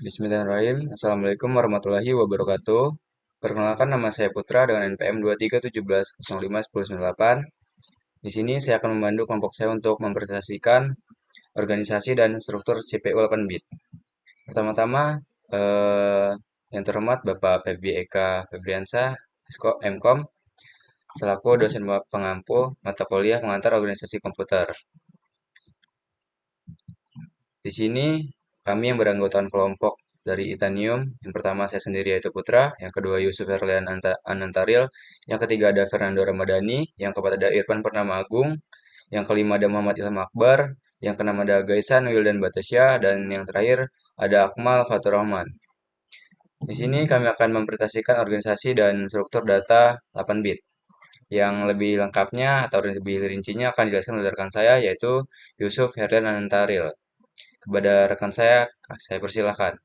Bismillahirrahmanirrahim. Assalamualaikum warahmatullahi wabarakatuh. Perkenalkan, nama saya Putra dengan NPM 2317105198. Di sini saya akan membantu kelompok saya untuk mempresentasikan organisasi dan struktur CPU 8 bit. Pertama-tama, eh, yang terhormat Bapak Febri Eka Febriansah, MKOM, selaku dosen pengampu mata kuliah pengantar organisasi komputer. Di sini kami yang beranggotakan kelompok dari Itanium. Yang pertama saya sendiri yaitu Putra, yang kedua Yusuf Herlian Anantaril, yang ketiga ada Fernando Ramadhani, yang keempat ada Irfan Purnama Agung, yang kelima ada Muhammad Ilham Akbar, yang keenam ada Gaisan Wildan Batasya, dan yang terakhir ada Akmal Fatur Rahman. Di sini kami akan mempresentasikan organisasi dan struktur data 8 bit. Yang lebih lengkapnya atau lebih rincinya akan dijelaskan oleh rekan saya yaitu Yusuf Herlian Anantaril. Kepada rekan saya persilahkan.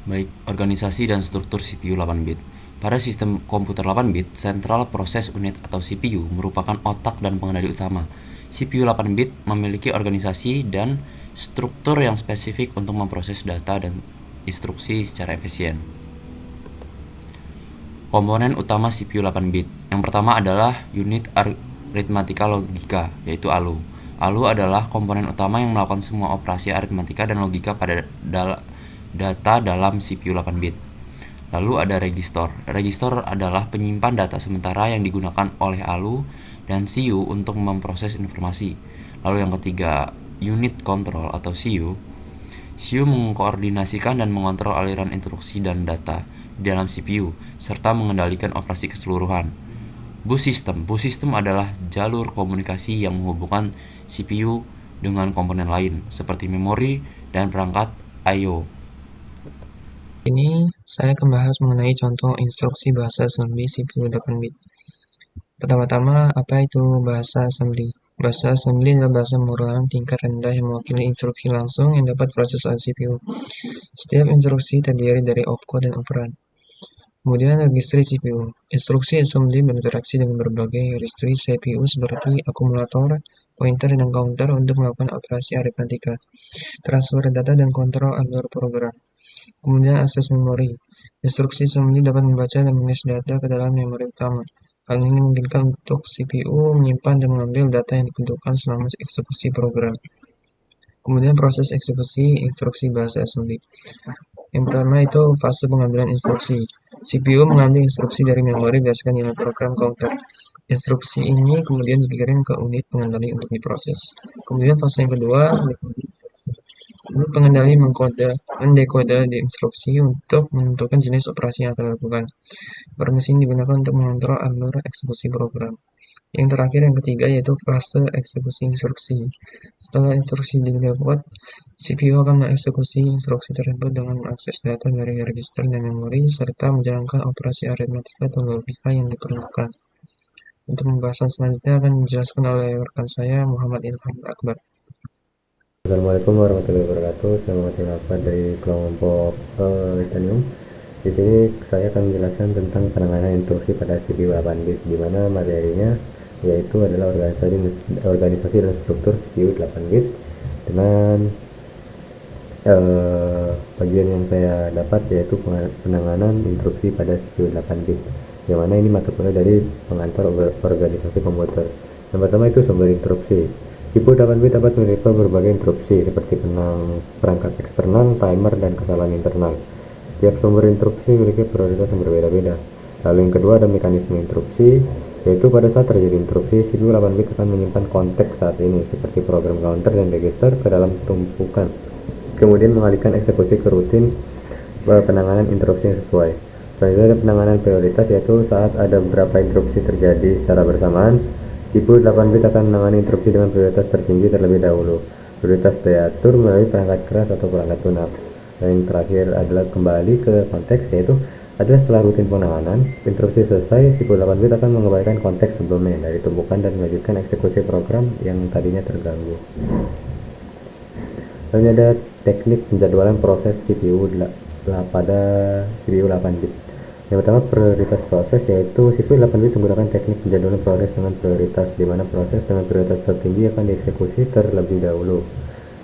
Baik, organisasi dan struktur CPU 8 bit. Pada sistem komputer 8 bit, Central Process Unit atau CPU merupakan otak dan pengendali utama. CPU 8 bit memiliki organisasi dan struktur yang spesifik untuk memproses data dan instruksi secara efisien. Komponen utama CPU 8 bit. Yang pertama adalah unit aritmatika logika, yaitu ALU. ALU adalah komponen utama yang melakukan semua operasi aritmatika dan logika pada data dalam CPU 8 bit. Lalu ada register. Register adalah penyimpan data sementara yang digunakan oleh ALU dan CU untuk memproses informasi. Lalu yang ketiga, unit control atau CU. CU mengkoordinasikan dan mengontrol aliran instruksi dan data di dalam CPU serta mengendalikan operasi keseluruhan. Bus system. Bus system adalah jalur komunikasi yang menghubungkan CPU dengan komponen lain seperti memori dan perangkat I/O. Ini saya akan bahas mengenai contoh instruksi bahasa assembly CPU 8 bit. Pertama-tama, apa itu bahasa assembly? Bahasa assembly adalah bahasa pemrograman tingkat rendah yang mewakili instruksi langsung yang dapat proses oleh CPU. Setiap instruksi terdiri dari opcode dan operand. Kemudian registry CPU. Instruksi assembly berinteraksi dengan berbagai registry CPU seperti akumulator, pointer, dan counter untuk melakukan operasi aritmatika, transfer data, dan kontrol alur program. Kemudian akses memori. Instruksi assembly dapat membaca dan menulis data ke dalam memori utama. Hal ini memungkinkan untuk CPU menyimpan dan mengambil data yang ditentukan selama eksekusi program. Kemudian proses eksekusi instruksi bahasa assembly. Yang pertama itu fase pengambilan instruksi. CPU mengambil instruksi dari memori berdasarkan nilai program counter. Instruksi ini kemudian dikirim ke unit pengendali untuk diproses. Kemudian fase yang kedua, unit pengendali mendekode di instruksi untuk menentukan jenis operasi yang akan dilakukan. Proses ini digunakan untuk mengontrol alur eksekusi program. Yang terakhir, yang ketiga, yaitu fase eksekusi instruksi. Setelah instruksi didapat, CPU akan mengeksekusi instruksi tersebut dengan mengakses data dari register dan memori, serta menjalankan operasi aritmatika atau logika yang diperlukan. Untuk pembahasan selanjutnya akan dijelaskan oleh rekan saya, Muhammad Ilham Akbar. Assalamualaikum warahmatullahi wabarakatuh. Saya Muhammad Ilham Akbar dari kelompok Itanium. Di sini saya akan menjelaskan tentang penanganan instruksi pada CPU 8 bit, di mana materinya yaitu adalah organisasi dan struktur CPU 8 bit dengan bagian yang saya dapat yaitu penanganan instruksi pada CPU 8 bit, yang mana ini mata kuliah dari pengantar organisasi komputer. Yang pertama itu sumber instruksi. CPU 8 bit dapat menerima berbagai instruksi seperti perangkat eksternal, timer, dan kesalahan internal. Setiap sumber instruksi memiliki prioritas yang berbeda-beda. Lalu yang kedua ada mekanisme instruksi, yaitu pada saat terjadi instruksi, CPU 8 bit akan menyimpan konteks saat ini seperti program counter dan register ke dalam tumpukan, kemudian mengalihkan eksekusi ke rutin penanganan instruksi yang sesuai. Selanjutnya ada penanganan prioritas, yaitu saat ada beberapa instruksi terjadi secara bersamaan, CPU 8 bit akan menangani instruksi dengan prioritas tertinggi terlebih dahulu. Prioritas diatur melalui perangkat keras atau perangkat lunak. Dan yang terakhir adalah kembali ke konteks, yaitu adalah setelah rutin penanganan, instruksi selesai, CPU 8 bit akan mengembalikan konteks sebelumnya dari tumpukan dan melanjutkan eksekusi program yang tadinya terganggu. Lalu ada teknik penjadwalan proses CPU pada CPU 8 bit. Yang pertama prioritas proses, yaitu CPU 8 bit menggunakan teknik penjadwalan proses dengan prioritas, di mana proses dengan prioritas tertinggi akan dieksekusi terlebih dahulu.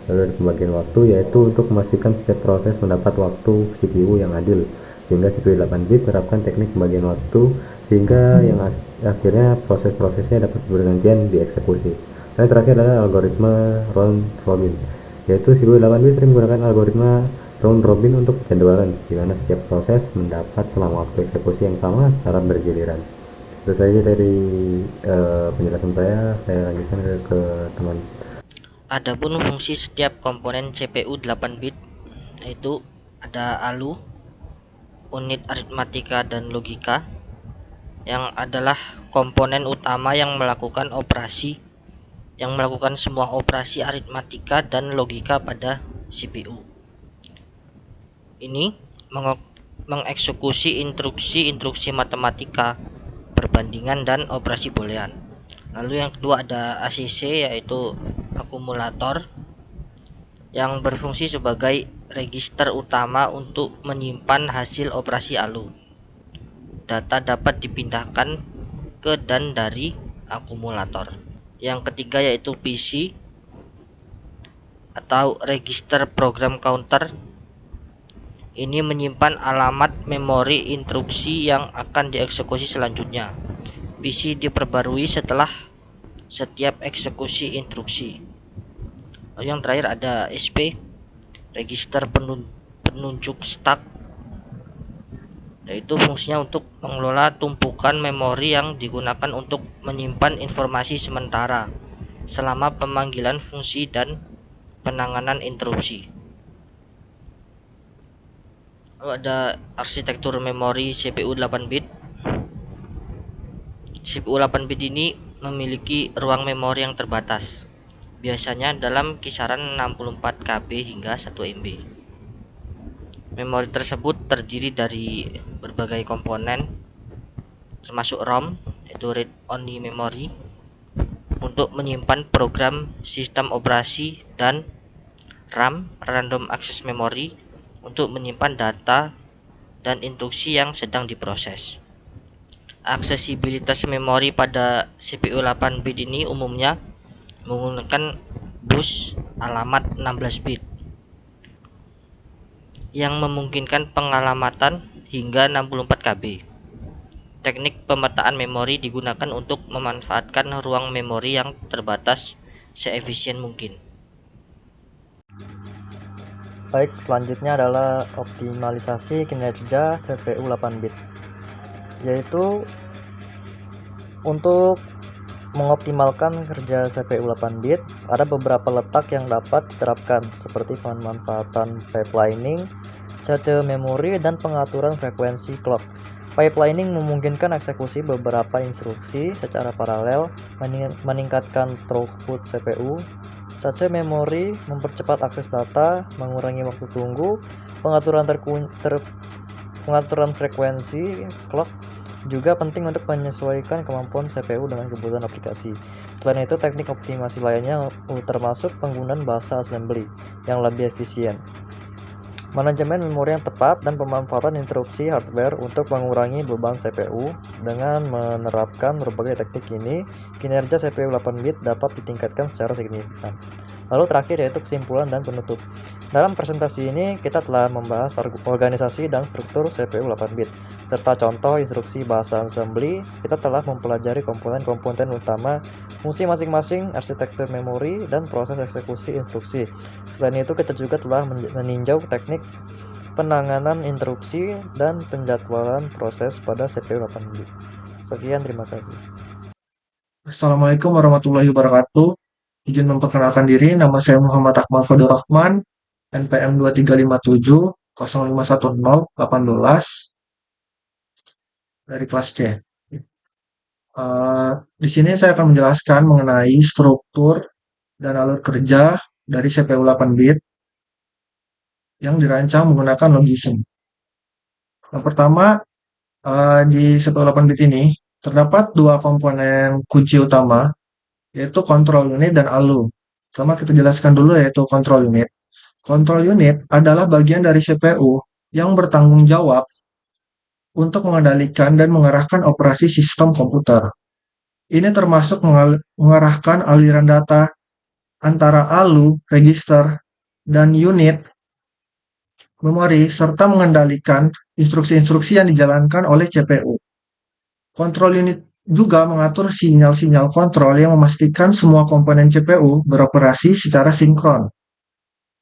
Lalu ada pembagian waktu, yaitu untuk memastikan setiap proses mendapat waktu CPU yang adil, sehingga CPU 8 bit terapkan teknik pembagian waktu sehingga yang akhirnya proses-prosesnya dapat bergantian dieksekusi. Dan terakhir adalah algoritma round robin, yaitu CPU 8 bit sering menggunakan algoritma round robin untuk penjadwalan, di mana setiap proses mendapat selang waktu eksekusi yang sama secara bergiliran. Itu saja dari penjelasan saya lanjutkan ke teman. Adapun fungsi setiap komponen CPU 8 bit yaitu ada ALU, unit aritmatika dan logika, yang adalah komponen utama yang melakukan semua operasi aritmatika dan logika pada CPU. Ini mengeksekusi instruksi matematika, perbandingan, dan operasi boolean. Lalu yang kedua ada ACC, yaitu akumulator, yang berfungsi sebagai register utama untuk menyimpan hasil operasi ALU. Data dapat dipindahkan ke dan dari akumulator. Yang ketiga yaitu PC atau register program counter. Ini menyimpan alamat memori instruksi yang akan dieksekusi selanjutnya. PC diperbarui setelah setiap eksekusi instruksi. Lalu yang terakhir ada SP, register penunjuk stack, yaitu fungsinya untuk mengelola tumpukan memori yang digunakan untuk menyimpan informasi sementara selama pemanggilan fungsi dan penanganan interupsi. Lalu ada arsitektur memori CPU 8 bit. CPU 8 bit ini memiliki ruang memori yang terbatas, biasanya dalam kisaran 64 KB hingga 1 MB. Memori tersebut terdiri dari berbagai komponen, termasuk ROM, yaitu read only memory, untuk menyimpan program sistem operasi, dan RAM, random access memory, untuk menyimpan data dan instruksi yang sedang diproses. Aksesibilitas memori pada CPU 8 bit ini umumnya menggunakan bus alamat 16 bit yang memungkinkan pengalamatan hingga 64 KB. Teknik pemetaan memori digunakan untuk memanfaatkan ruang memori yang terbatas seefisien mungkin. Baik, selanjutnya adalah optimalisasi kinerja CPU 8 bit, yaitu untuk mengoptimalkan kerja CPU 8 bit ada beberapa letak yang dapat diterapkan, seperti pemanfaatan pipelining, cache memori, dan pengaturan frekuensi clock. Pipelining memungkinkan eksekusi beberapa instruksi secara paralel, meningkatkan throughput CPU. Cache memori mempercepat akses data, mengurangi waktu tunggu. Pengaturan frekuensi clock juga penting untuk menyesuaikan kemampuan CPU dengan kebutuhan aplikasi. Selain itu, teknik optimasi lainnya termasuk penggunaan bahasa assembly yang lebih efisien, manajemen memori yang tepat, dan pemanfaatan interupsi hardware untuk mengurangi beban CPU. Dengan menerapkan berbagai teknik ini, kinerja CPU 8 bit dapat ditingkatkan secara signifikan. Lalu terakhir yaitu kesimpulan dan penutup. Dalam presentasi ini kita telah membahas organisasi dan struktur CPU 8 bit serta contoh instruksi bahasa assembly. Kita telah mempelajari komponen-komponen utama, fungsi masing-masing, arsitektur memori, dan proses eksekusi instruksi. Selain itu, kita juga telah meninjau teknik penanganan interupsi dan penjadwalan proses pada CPU 8 bit. Sekian, terima kasih. Assalamualaikum warahmatullahi wabarakatuh. Izin memperkenalkan diri, nama saya Muhammad Akmal Fadil Rahman, NPM 2357-0510-18 dari kelas C. Di sini saya akan menjelaskan mengenai struktur dan alur kerja dari CPU 8 bit yang dirancang menggunakan logism. Yang pertama, di CPU 8 bit ini terdapat dua komponen kunci utama, yaitu control unit dan ALU. Pertama kita jelaskan dulu yaitu control unit. Control unit adalah bagian dari CPU yang bertanggung jawab untuk mengendalikan dan mengarahkan operasi sistem komputer. Ini termasuk mengarahkan aliran data antara ALU, register, dan unit memori serta mengendalikan instruksi-instruksi yang dijalankan oleh CPU. Kontrol unit juga mengatur sinyal-sinyal kontrol yang memastikan semua komponen CPU beroperasi secara sinkron.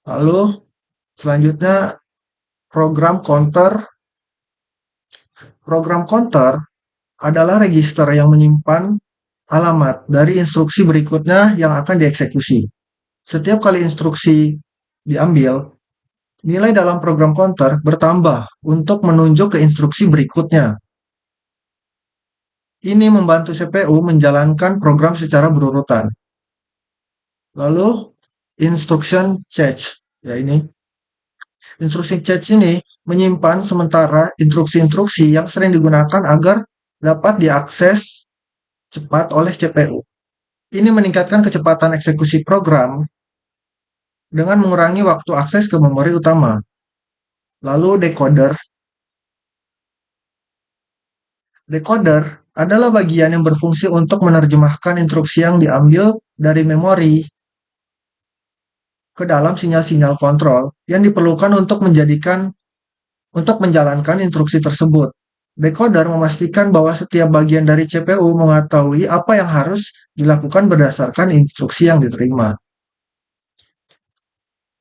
Lalu selanjutnya program counter. Program counter adalah register yang menyimpan alamat dari instruksi berikutnya yang akan dieksekusi. Setiap kali instruksi diambil, nilai dalam program counter bertambah untuk menunjuk ke instruksi berikutnya. Ini membantu CPU menjalankan program secara berurutan. Lalu, instruction cache. Ya ini. Instruksi cache ini menyimpan sementara instruksi-instruksi yang sering digunakan agar dapat diakses cepat oleh CPU. Ini meningkatkan kecepatan eksekusi program dengan mengurangi waktu akses ke memori utama. Lalu decoder. Decoder adalah bagian yang berfungsi untuk menerjemahkan instruksi yang diambil dari memori ke dalam sinyal-sinyal kontrol yang diperlukan untuk menjalankan instruksi tersebut. Decoder memastikan bahwa setiap bagian dari CPU mengetahui apa yang harus dilakukan berdasarkan instruksi yang diterima.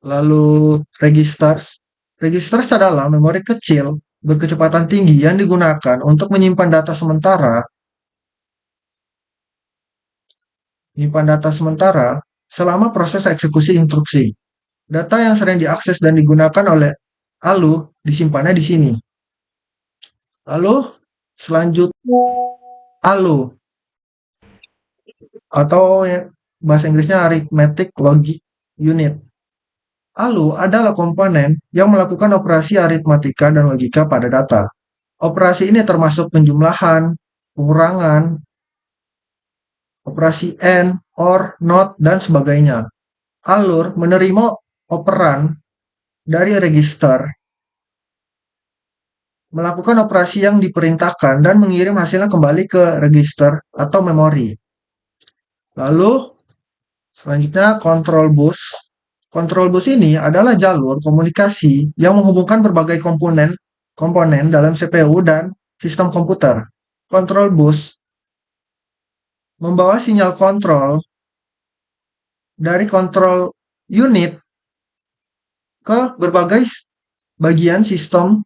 Lalu registers. Registers adalah memori kecil berkecepatan tinggi yang digunakan untuk menyimpan data sementara selama proses eksekusi instruksi. Data yang sering diakses dan digunakan oleh ALU disimpannya di sini. Lalu selanjutnya ALU atau bahasa Inggrisnya Arithmetic Logic Unit. ALU adalah komponen yang melakukan operasi aritmatika dan logika pada data. Operasi ini termasuk penjumlahan, pengurangan, operasi AND, OR, NOT, dan sebagainya. ALUR menerima operan dari register, melakukan operasi yang diperintahkan dan mengirim hasilnya kembali ke register atau memori. Lalu selanjutnya control bus. Control bus ini adalah jalur komunikasi yang menghubungkan berbagai komponen dalam CPU dan sistem komputer. Control bus membawa sinyal kontrol dari kontrol unit ke berbagai bagian sistem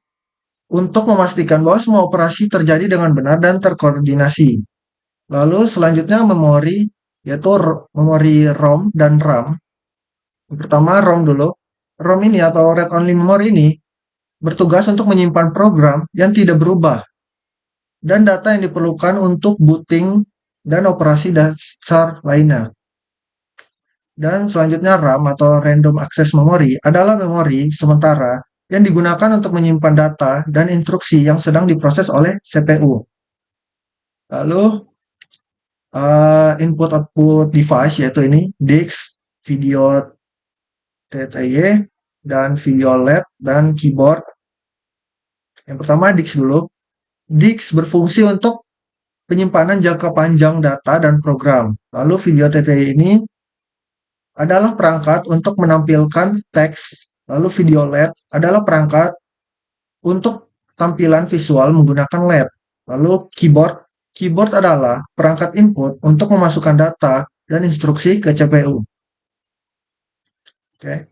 untuk memastikan bahwa semua operasi terjadi dengan benar dan terkoordinasi. Lalu selanjutnya memori, yaitu memori ROM dan RAM. Yang pertama ROM dulu. ROM ini atau read only memory ini bertugas untuk menyimpan program yang tidak berubah dan data yang diperlukan untuk booting dan operasi dasar lainnya. Dan selanjutnya RAM atau Random Access Memory adalah memori sementara yang digunakan untuk menyimpan data dan instruksi yang sedang diproses oleh CPU. Lalu input-output device yaitu ini DISC, video TTY, dan video LED, dan keyboard. Yang pertama DISC dulu. DISC berfungsi untuk penyimpanan jangka panjang data dan program. Lalu video TTY ini adalah perangkat untuk menampilkan teks. Lalu video LED adalah perangkat untuk tampilan visual menggunakan LED. Lalu keyboard adalah perangkat input untuk memasukkan data dan instruksi ke CPU. Oke.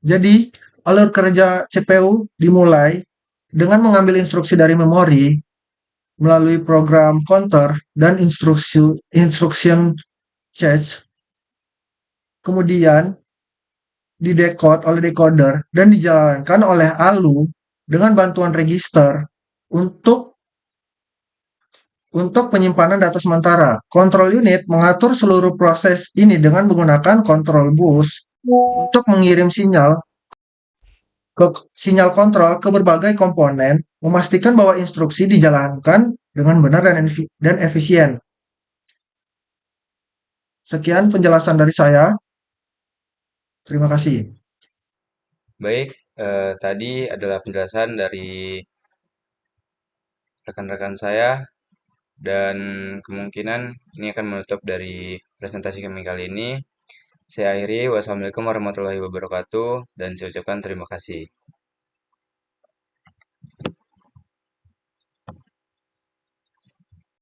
Jadi, alur kerja CPU dimulai dengan mengambil instruksi dari memori melalui program counter dan instruction cache, kemudian didekode oleh decoder dan dijalankan oleh ALU dengan bantuan register untuk penyimpanan data sementara. Control unit mengatur seluruh proses ini dengan menggunakan control bus untuk mengirim sinyal kontrol ke berbagai komponen, memastikan bahwa instruksi dijalankan dengan benar dan efisien. Sekian penjelasan dari saya. Terima kasih. Baik, tadi adalah penjelasan dari rekan-rekan saya dan kemungkinan ini akan menutup dari presentasi kami kali ini. Saya akhiri, wassalamualaikum warahmatullahi wabarakatuh, dan saya ucapkan terima kasih.